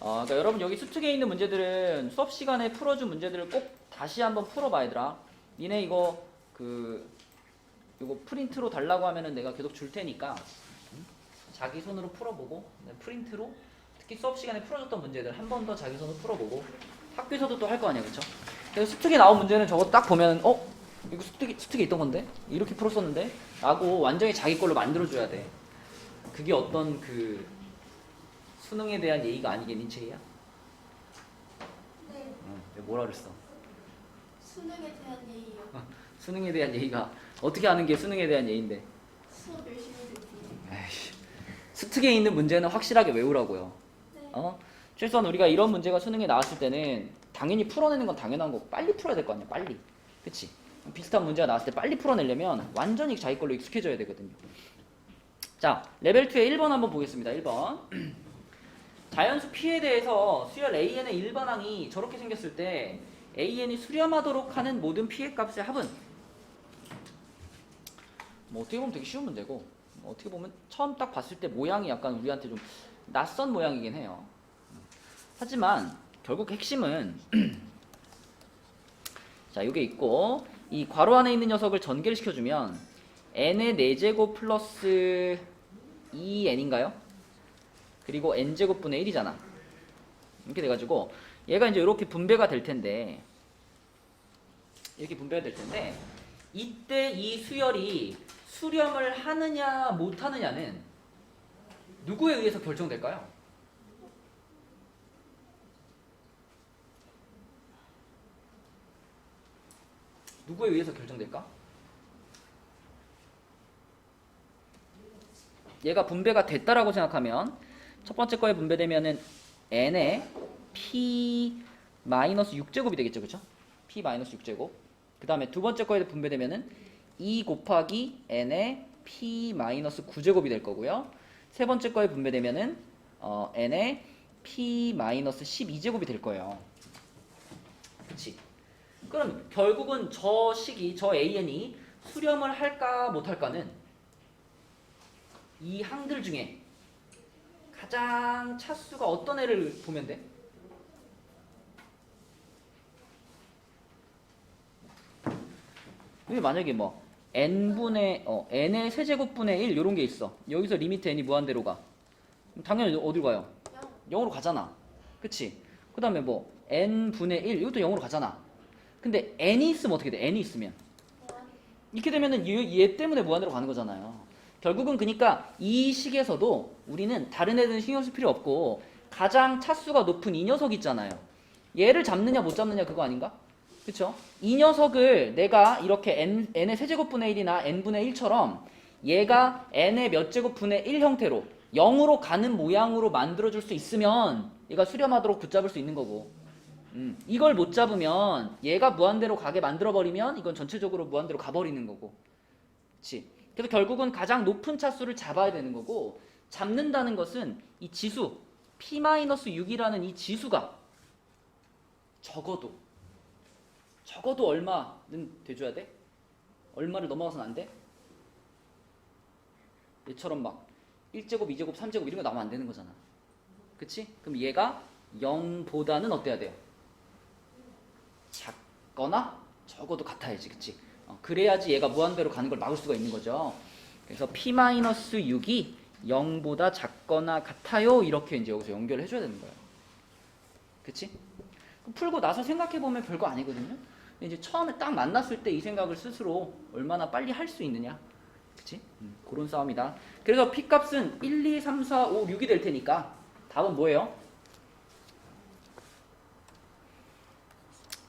그러니까 여러분 여기 수특에 있는 문제들은 수업 시간에 풀어준 문제들을 꼭 다시 한번 풀어봐 얘들아. 니네 이거 이거 프린트로 달라고 하면은 내가 계속 줄 테니까 자기 손으로 풀어보고 프린트로 특히 수업 시간에 풀어줬던 문제들 한 번 더 자기 손으로 풀어보고 학교에서도 또 할 거 아니야, 그쵸? 그래서 수특에 나온 문제는 저거 딱 보면 이거 수특에 있던 건데 이렇게 풀었었는데 라고 완전히 자기 걸로 만들어줘야 돼. 그게 어떤 그 수능에 대한 예의가 아니겠니, 채희야? 네. 내가 뭐라 그랬어? 수능에 대한 예의요. 수능에 대한 예의가 어떻게 하는 게 수능에 대한 예의인데? 수업 열심히 듣기. 에이씨. 수특에 있는 문제는 확실하게 외우라고요. 네. 최소한 우리가 이런 문제가 수능에 나왔을 때는 당연히 풀어내는 건 당연한 거고 빨리 풀어야 될 거 아니야, 빨리. 그치? 비슷한 문제가 나왔을 때 빨리 풀어내려면 완전히 자기 걸로 익숙해져야 되거든요. 자, 레벨 2의 1번 한번 보겠습니다. 1번. 자연수 P에 대해서 수열 AN의 일반항이 저렇게 생겼을 때 AN이 수렴하도록 하는 모든 P의 값의 합은 뭐 어떻게 보면 되게 쉬운 문제고 어떻게 보면 처음 딱 봤을 때 모양이 약간 우리한테 좀 낯선 모양이긴 해요. 하지만 결국 핵심은 자, 이게 있고 이 괄호 안에 있는 녀석을 전개를 시켜주면 n의 4제곱 플러스 2n인가요? 그리고 n제곱분의 1이잖아. 이렇게 돼가지고 얘가 이제 이렇게 분배가 될 텐데 이때 이 수열이 수렴을 하느냐 못하느냐는 누구에 의해서 결정될까요? 누구에 의해서 결정될까? 얘가 분배가 됐다라고 생각하면 첫 번째 거에 분배되면은 n의 p-6제곱이 되겠죠, 그쵸? p-6제곱. 그 다음에 두 번째 거에 분배되면은 2 곱하기 n의 p-9제곱이 될 거고요. 세 번째 거에 분배되면은 n의 p-12제곱이 될 거예요. 그치? 그럼 결국은 저 AN이 수렴을 할까 못할까는 이 항들 중에 가장 차수가 어떤 애를 보면 돼? 근데 만약에 뭐 n의 세제곱분의 1 이런 게 있어. 여기서 리미트 n이 무한대로 가. 그럼 당연히 어디로 가요? 0으로 가잖아. 그치? 그 다음에 뭐 n분의 1 이것도 0으로 가잖아. 근데 n이 있으면 어떻게 돼? n이 있으면 이렇게 되면은 얘 때문에 무한대로 가는 거잖아요. 결국은 그러니까 이 식에서도 우리는 다른 애들은 신경 쓸 필요 없고 가장 차수가 높은 이 녀석 있잖아요. 얘를 잡느냐 못 잡느냐 그거 아닌가? 그쵸? 이 녀석을 내가 이렇게 n의 세제곱분의 1이나 n분의 1처럼 얘가 n의 몇 제곱분의 1 형태로 0으로 가는 모양으로 만들어줄 수 있으면 얘가 수렴하도록 붙잡을 수 있는 거고 이걸 못 잡으면 얘가 무한대로 가게 만들어버리면 이건 전체적으로 무한대로 가버리는 거고. 그치? 그래서 결국은 가장 높은 차수를 잡아야 되는 거고 잡는다는 것은 이 지수 p-6이라는 이 지수가 적어도 얼마는 돼줘야 돼? 얼마를 넘어가서는 안 돼? 얘처럼 막 1제곱, 2제곱, 3제곱 이런 거 나오면 안 되는 거잖아. 그치? 그럼 얘가 0보다는 어때야 돼요? 작거나 적어도 같아야지. 그치? 그래야지 얘가 무한대로 가는 걸 막을 수가 있는 거죠. 그래서 p-6이 0보다 작거나 같아요. 이렇게 이제 여기서 연결을 해줘야 되는 거예요. 그치? 풀고 나서 생각해보면 별거 아니거든요. 이제 처음에 딱 만났을 때 이 생각을 스스로 얼마나 빨리 할 수 있느냐. 그치? 그런 싸움이다. 그래서 P값은 1, 2, 3, 4, 5, 6이 될 테니까 답은 뭐예요?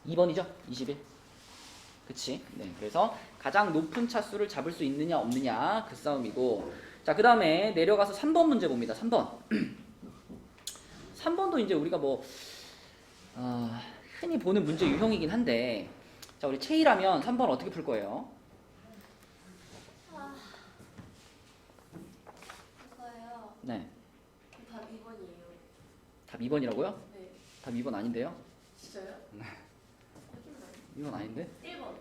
2번이죠? 21. 그치? 네. 그래서 가장 높은 차수를 잡을 수 있느냐 없느냐 그 싸움이고 자, 그 다음에 내려가서 3번 문제 봅니다. 3번. 3번도 이제 우리가 뭐 흔히 보는 문제 유형이긴 한데 자, 우리 체이라면 3번 어떻게 풀 거예요? 그거요. 네. 답 2번이에요. 답 2번이라고요? 네. 답 2번 아닌데요? 진짜요? 네. 거짓말. 2번 아닌데? 1번.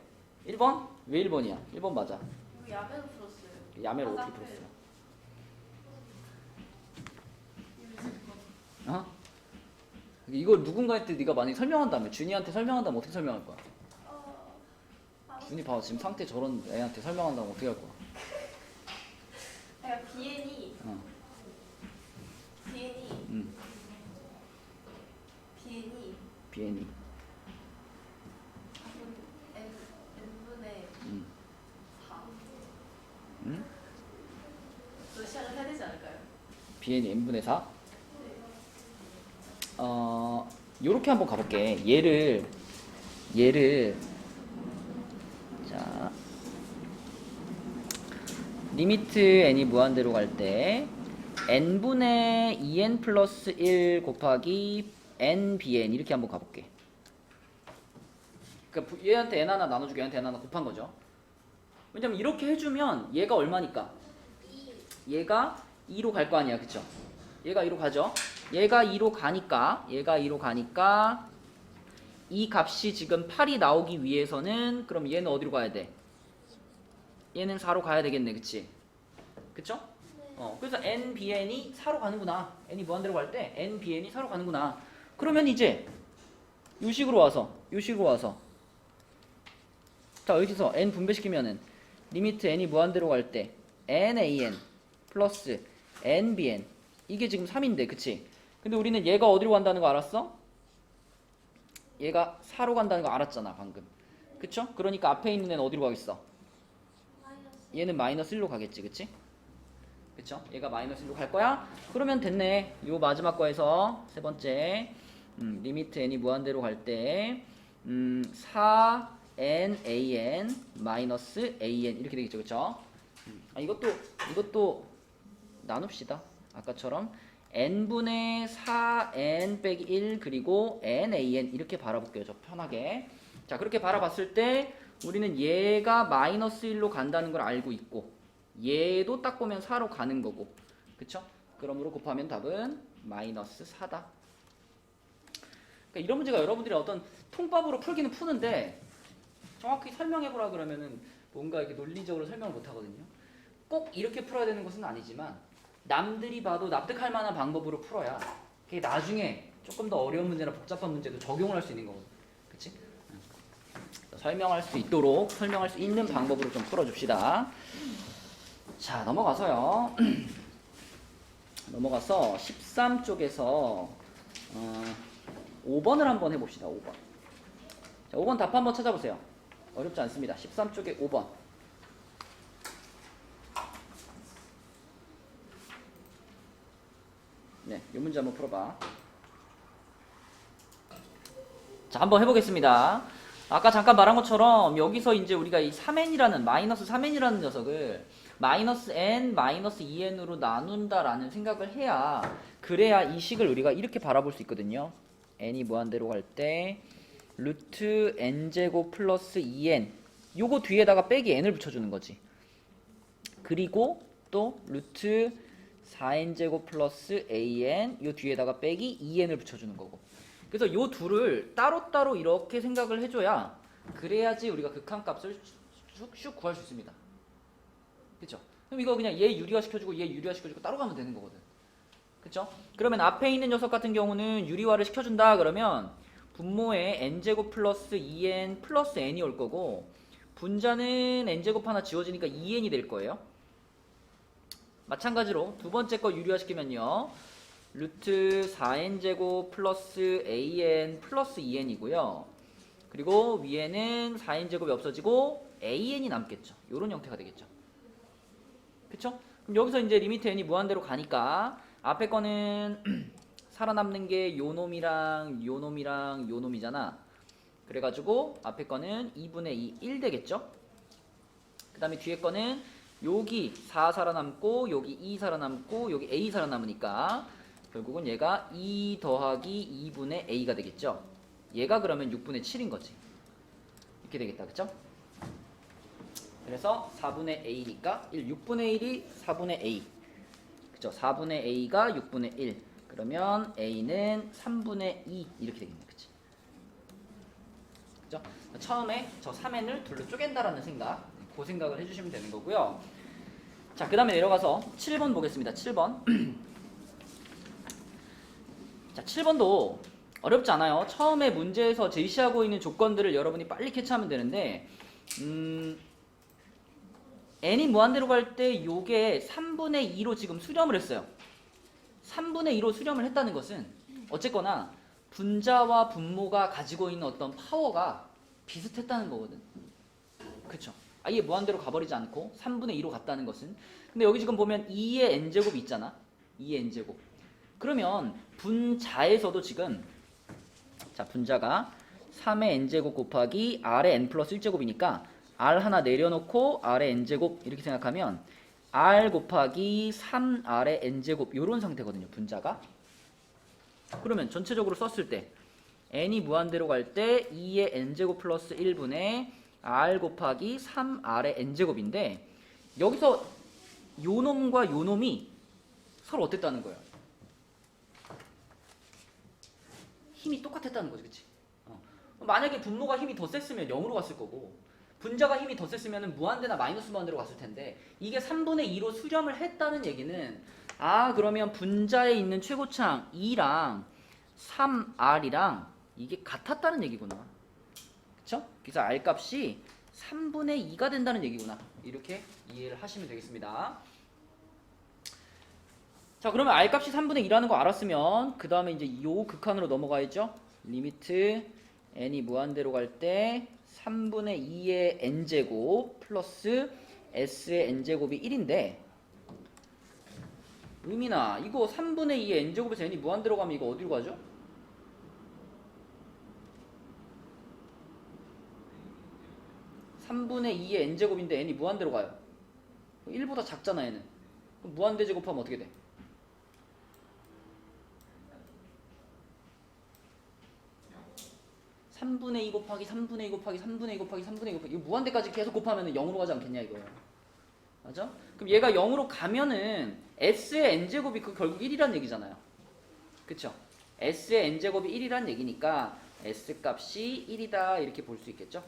1번? 왜 1번이야? 1번 맞아. 이거 야매로 풀었어요. 야매로 어떻게 화살표. 풀었어? 어? 이걸 누군가한테 네가 만약에 설명한다면 준이한테 설명한다면 어떻게 설명할 거야? 준이 봐봐 지금 상태 저런 애한테 설명한다면 어떻게 할 거야? 그러니까 BN이 어. BN이 비엔이 n분의 음. 4. 응? 또 시작을 해야 되지 않을까요? 비엔이 n분의 4? 네. 요렇게 한번 가볼게. 얘를 자 리미트 n이 무한대로 갈 때 n분의 2n 플러스 1 곱하기 nbn 이렇게 한번 가볼게. 그러니까 얘한테 n 하나 나눠주고 얘한테 n 하나 곱한 거죠. 왜냐면 이렇게 해주면 얘가 얼마니까? 얘가 2로 갈 거 아니야, 그쵸? 얘가 2로 가죠. 얘가 2로 가니까 이 값이 지금 8이 나오기 위해서는 그럼 얘는 어디로 가야 돼? 얘는 4로 가야 되겠네, 그치? 그쵸? 그래서 nbn이 4로 가는구나. n이 무한대로 갈 때 nbn이 4로 가는구나. 그러면 이제 요 식으로 와서 자 여기서 n 분배시키면은 리미트 n이 무한대로 갈 때 nan 플러스 nbn 이게 지금 3인데 그치? 근데 우리는 얘가 어디로 간다는 거 알았어? 얘가 4로 간다는 거 알았잖아 방금. 그쵸? 그러니까 앞에 있는 애는 어디로 가겠어? 얘는 마이너스 1로 가겠지 그치? 그쵸? 얘가 마이너스 1로 갈 거야? 그러면 됐네. 요 마지막 거에서 세 번째 리미트 n이 무한대로 갈 때 4nan 마이너스 an 이렇게 되겠죠 그쵸? 이것도 나눕시다. 아까처럼 n분의 4n 빼기 1 그리고 nan 이렇게 바라볼게요. 저 편하게. 자 그렇게 바라봤을 때 우리는 얘가 마이너스 1로 간다는 걸 알고 있고 얘도 딱 보면 4로 가는 거고 그쵸? 그러므로 곱하면 답은 마이너스 4다. 그러니까 이런 문제가 여러분들이 어떤 통밥으로 풀기는 푸는데 정확히 설명해보라 그러면은 뭔가 이렇게 논리적으로 설명을 못 하거든요. 꼭 이렇게 풀어야 되는 것은 아니지만 남들이 봐도 납득할 만한 방법으로 풀어야 그게 나중에 조금 더 어려운 문제나 복잡한 문제도 적용을 할 수 있는 거거든. 그치? 설명할 수 있도록 설명할 수 있는 방법으로 좀 풀어줍시다. 자 넘어가서 13쪽에서 5번을 한번 해봅시다. 5번. 자, 5번 답 한번 찾아보세요. 어렵지 않습니다. 13쪽에 5번. 네, 이 문제 한번 풀어봐. 자, 한번 해보겠습니다. 아까 잠깐 말한 것처럼 여기서 이제 우리가 이 3n이라는 마이너스 3n이라는 녀석을 마이너스 n 마이너스 2n으로 나눈다라는 생각을 해야 그래야 이 식을 우리가 이렇게 바라볼 수 있거든요. n이 무한대로 갈 때 루트 n제곱 플러스 2n 요거 뒤에다가 빼기 n을 붙여주는 거지. 그리고 또 루트 4n제곱 플러스 an 요 뒤에다가 빼기 2n을 붙여주는 거고. 그래서 요 둘을 따로따로 이렇게 생각을 해줘야 그래야지 우리가 극한값을 슉 구할 수 있습니다. 그쵸? 그럼 이거 그냥 얘 유리화 시켜주고 얘 유리화 시켜주고 따로 가면 되는 거거든. 그쵸? 그러면 앞에 있는 녀석 같은 경우는 유리화를 시켜준다 그러면 분모에 n제곱 플러스 2n 플러스 n이 올 거고 분자는 n제곱 하나 지워지니까 2n이 될 거예요. 마찬가지로 두 번째 거 유리화시키면요 루트 4n제곱 플러스 an 플러스 2n이고요 그리고 위에는 4n제곱이 없어지고 an이 남겠죠. 요런 형태가 되겠죠. 그쵸? 그럼 여기서 이제 리미트 n이 무한대로 가니까 앞에 거는 살아남는 게 요놈이랑 요놈이랑 요놈이잖아. 그래가지고 앞에 거는 2분의 2, 1 되겠죠? 그 다음에 뒤에 거는 여기 4 살아남고 여기 2 살아남고 여기 a 살아남으니까 결국은 얘가 2 더하기 2분의 a가 되겠죠? 얘가 그러면 6분의 7인 거지. 이렇게 되겠다. 그쵸? 그래서 4분의 a니까 6분의 1이 4분의 a. 그쵸? 4분의 a가 6분의 1. 그러면 a는 3분의 2 이렇게 되겠네. 그치? 그죠? 처음에 저 3n을 둘로 쪼갠다라는 생각, 그 생각을 해주시면 되는 거고요. 자, 그 다음에 내려가서 7번 보겠습니다. 7번. 자, 7번도 어렵지 않아요. 처음에 문제에서 제시하고 있는 조건들을 여러분이 빨리 캐치하면 되는데 n이 무한대로 갈 때 요게 3분의 2로 지금 수렴을 했어요. 3분의 2로 수렴을 했다는 것은 어쨌거나 분자와 분모가 가지고 있는 어떤 파워가 비슷했다는 거거든. 그쵸? 아예 무한대로 가버리지 않고 3분의 2로 갔다는 것은. 근데 여기 지금 보면 2의 n제곱이 있잖아. 2의 n제곱. 그러면 분자에서도 지금 자 분자가 3의 n제곱 곱하기 r의 n 플러스 1제곱이니까 r 하나 내려놓고 r의 n제곱 이렇게 생각하면 r 곱하기 3r의 n제곱 요런 상태거든요. 분자가. 그러면 전체적으로 썼을 때 n이 무한대로 갈 때 2의 n제곱 플러스 1분의 r 곱하기 3r의 n제곱인데 여기서 요놈과 요놈이 서로 어땠다는 거예요? 힘이 똑같았다는 거지, 그치? 만약에 분모가 힘이 더 셌으면 0으로 갔을 거고 분자가 힘이 더 셌으면 무한대나 마이너스 무한대로 갔을 텐데 이게 3분의 2로 수렴을 했다는 얘기는 그러면 분자에 있는 최고차항 2랑 3r이랑 이게 같았다는 얘기구나. 그쵸? 그래서 r 값이 3분의 2가 된다는 얘기구나. 이렇게 이해를 하시면 되겠습니다. 자, 그러면 r 값이 3분의 2라는 거 알았으면 그 다음에 이제 요 극한으로 넘어가야죠. 리미트 n이 무한대로 갈 때 3분의 2의 n제곱 플러스 s의 n제곱이 1인데 의민아 이거 3분의 2의 n제곱에서 n이 무한대로 가면 이거 어디로 가죠? (3분의 2의 n제곱인데 n이 무한대로 가요. 1보다 작잖아 얘는. 그럼 무한대 제곱하면 어떻게 돼? (3분의 2 곱하기 3분의 2 곱하기 3분의 2 곱하기 3분의 2 곱하기 이거 무한대까지 계속 곱하면 0으로 가지 않겠냐 이거예요. 맞아? 그럼 얘가 0으로 가면은 s의 n제곱이 그 결국 1이란 얘기잖아요. 그쵸? s의 n제곱이 1이란 얘기니까 s 값이 1이다 이렇게 볼 수 있겠죠?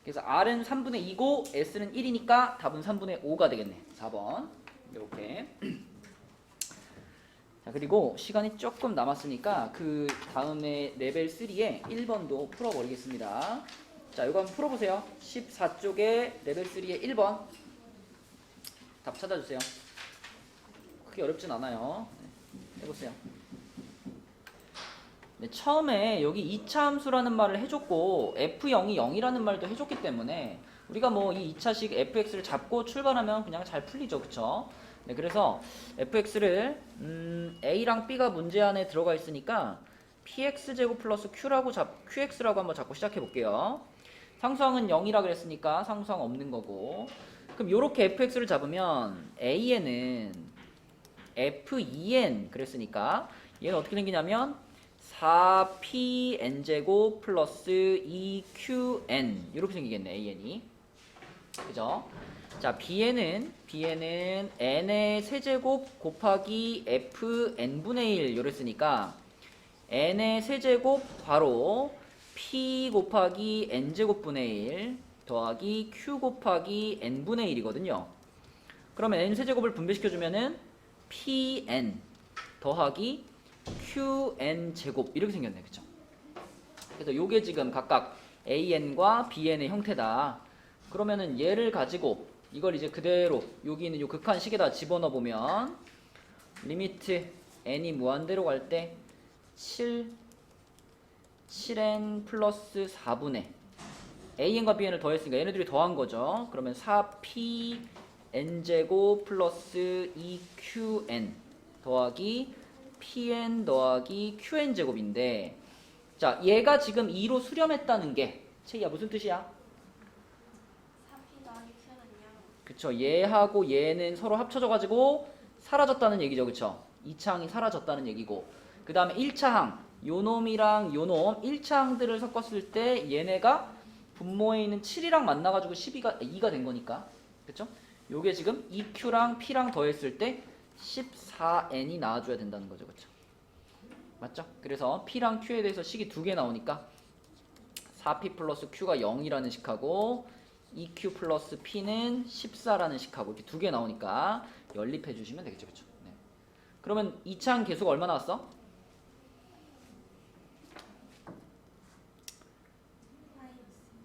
그래서 r은 3분의 2고 s는 1이니까 답은 3분의 5가 되겠네. 4번 이렇게. 자, 그리고 시간이 조금 남았으니까 그 다음에 레벨 3에 1번도 풀어버리겠습니다. 자, 이거 한번 풀어보세요. 14쪽에 레벨 3에 1번 답 찾아주세요. 크게 어렵진 않아요. 네, 해보세요. 네, 처음에 여기 2차 함수라는 말을 해줬고 f0이 0이라는 말도 해줬기 때문에 우리가 뭐 이 2차식 fx를 잡고 출발하면 그냥 잘 풀리죠. 그쵸? 네, 그래서 fx를 a랑 b가 문제 안에 들어가 있으니까 px제곱 플러스 qx라고 한번 잡고 시작해 볼게요. 상수항은 0이라 그랬으니까 상수항 없는 거고 그럼 요렇게 fx를 잡으면 a에는 f2n 그랬으니까 얘는 어떻게 생기냐면 4pn제곱 플러스 2qn 이렇게 생기겠네. an이 그죠? 자, bn은 n의 세제곱 곱하기 fn분의 1 이랬으니까 n의 세제곱 괄호 p 곱하기 n제곱분의 1 더하기 q 곱하기 n분의 1이거든요. 그러면 n 세제곱을 분배시켜주면은 pn 더하기 qn 제곱 이렇게 생겼네. 그쵸? 그래서 요게 지금 각각 an과 bn의 형태다. 그러면은 얘를 가지고 이걸 이제 그대로 여기 있는 요 극한식에다 집어넣어 보면 리미트 n이 무한대로 갈 때 7n 플러스 4분의 an과 bn을 더했으니까 얘네들이 더한 거죠. 그러면 4p n제곱 플러스 2qn 더하기 pn 더하기 qn제곱인데 자, 얘가 지금 2로 수렴했다는 게 채희야 무슨 뜻이야? 그쵸, 얘하고 얘는 서로 합쳐져가지고 사라졌다는 얘기죠. 그쵸? 2차항이 사라졌다는 얘기고 그 다음에 1차항 요놈이랑 요놈 1차항들을 섞었을 때 얘네가 분모에 있는 7이랑 만나가지고 2가 된 거니까 그쵸? 요게 지금 2q랑 p랑 더했을 때 14n이 나와줘야 된다는 거죠. 그쵸? 맞죠? 그래서 p랑 q에 대해서 식이 두 개 나오니까 4p 플러스 q가 0이라는 식하고 2q 플러스 p는 14라는 식하고 이렇게 두 개 나오니까 연립해 주시면 되겠죠. 그쵸? 네. 그러면 2차항 계수가 얼마 나왔어?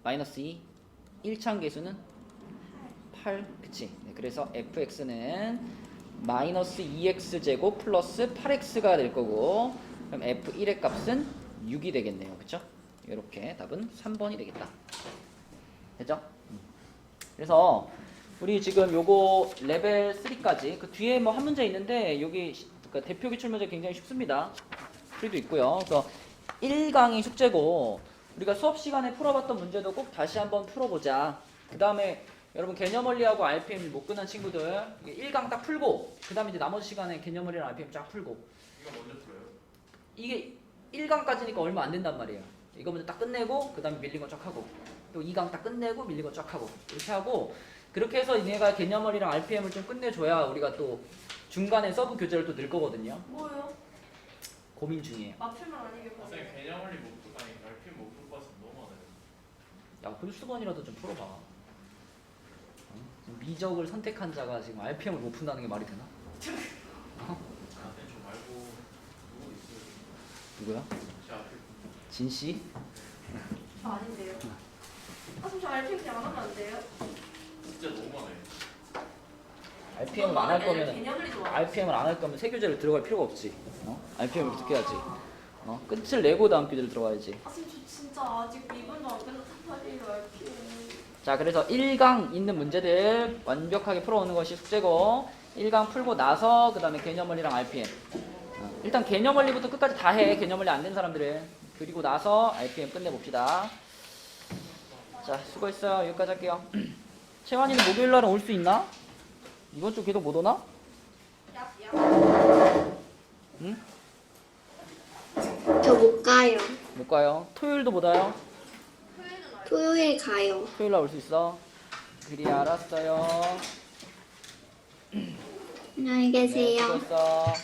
마이너스 2. 1차원 계수는 8. 그치? 네, 그래서 fx는 마이너스 2x 제곱 플러스 8x가 될 거고, 그럼 f1의 값은 6이 되겠네요. 그쵸? 이렇게 답은 3번이 되겠다. 됐죠? 그래서 우리 지금 요거 레벨 3까지 그 뒤에 뭐 한 문제 있는데 여기 그러니까 대표 기출 문제 굉장히 쉽습니다. 풀이도 있고요. 그래서 1강이 숙제고 우리가 수업 시간에 풀어봤던 문제도 꼭 다시 한번 풀어보자. 그 다음에 여러분 개념 원리하고 RPM 못 끝난 친구들 1강 딱 풀고 그 다음에 이제 나머지 시간에 개념 원리랑 RPM 쫙 풀고. 이거 먼저 풀어요? 이게 1강까지니까 얼마 안 된단 말이에요. 이거 먼저 딱 끝내고 그 다음에 밀린 거 쫙 하고 또 2강 딱 끝내고 밀린 거 쫙 하고 이렇게 하고, 그렇게 해서 얘네가 개념 원리랑 RPM을 좀 끝내줘야 우리가 또 중간에 서브 교재를 또 넣을 거거든요. 뭐요? 고민 중이에요. 맞출만 아니게 선생님 개념 원리 못 풀, 아니 RPM 못 풀 것 같아서 너무 많아요. 야, 홀수건이라도 좀 풀어봐. 미적을 선택한 자가 지금 RPM을 못 푼다는 게 말이 되나? 아, 근데 저 말고 누구 있어요? 누구야? 제 앞에 진 씨? 저 아닌데요. 아, 그럼 저 RPM 그냥 안 하면 안 돼요? 진짜 너무 많아요. RPM을 안 할 거면 개념을 좋아. RPM을 안 할 거면 새 교재를 들어갈 필요가 없지. RPM을 계속 해야지. 끝을 내고 다음 교재를 들어가야지. 아, 선생님 저 진짜 아직 2분도 안 끝났단 말이에요, RPM. 자, 그래서 1강 있는 문제들 완벽하게 풀어오는 것이 숙제고, 1강 풀고 나서 그 다음에 개념 원리랑 RPM. 일단 개념 원리부터 끝까지 다 해. 개념 원리 안 된 사람들은. 그리고 나서 RPM 끝내봅시다. 자, 수고했어요. 여기까지 할게요. 채환이는 목요일 날은 올 수 있나? 이번 주 계속 못 오나? 응? 저 못 가요. 못 가요. 토요일도 못 와요. 토요일 가요. 토요일 날 올 수 있어. 그리 알았어요. 안녕히 네, 계세요. 수고했어.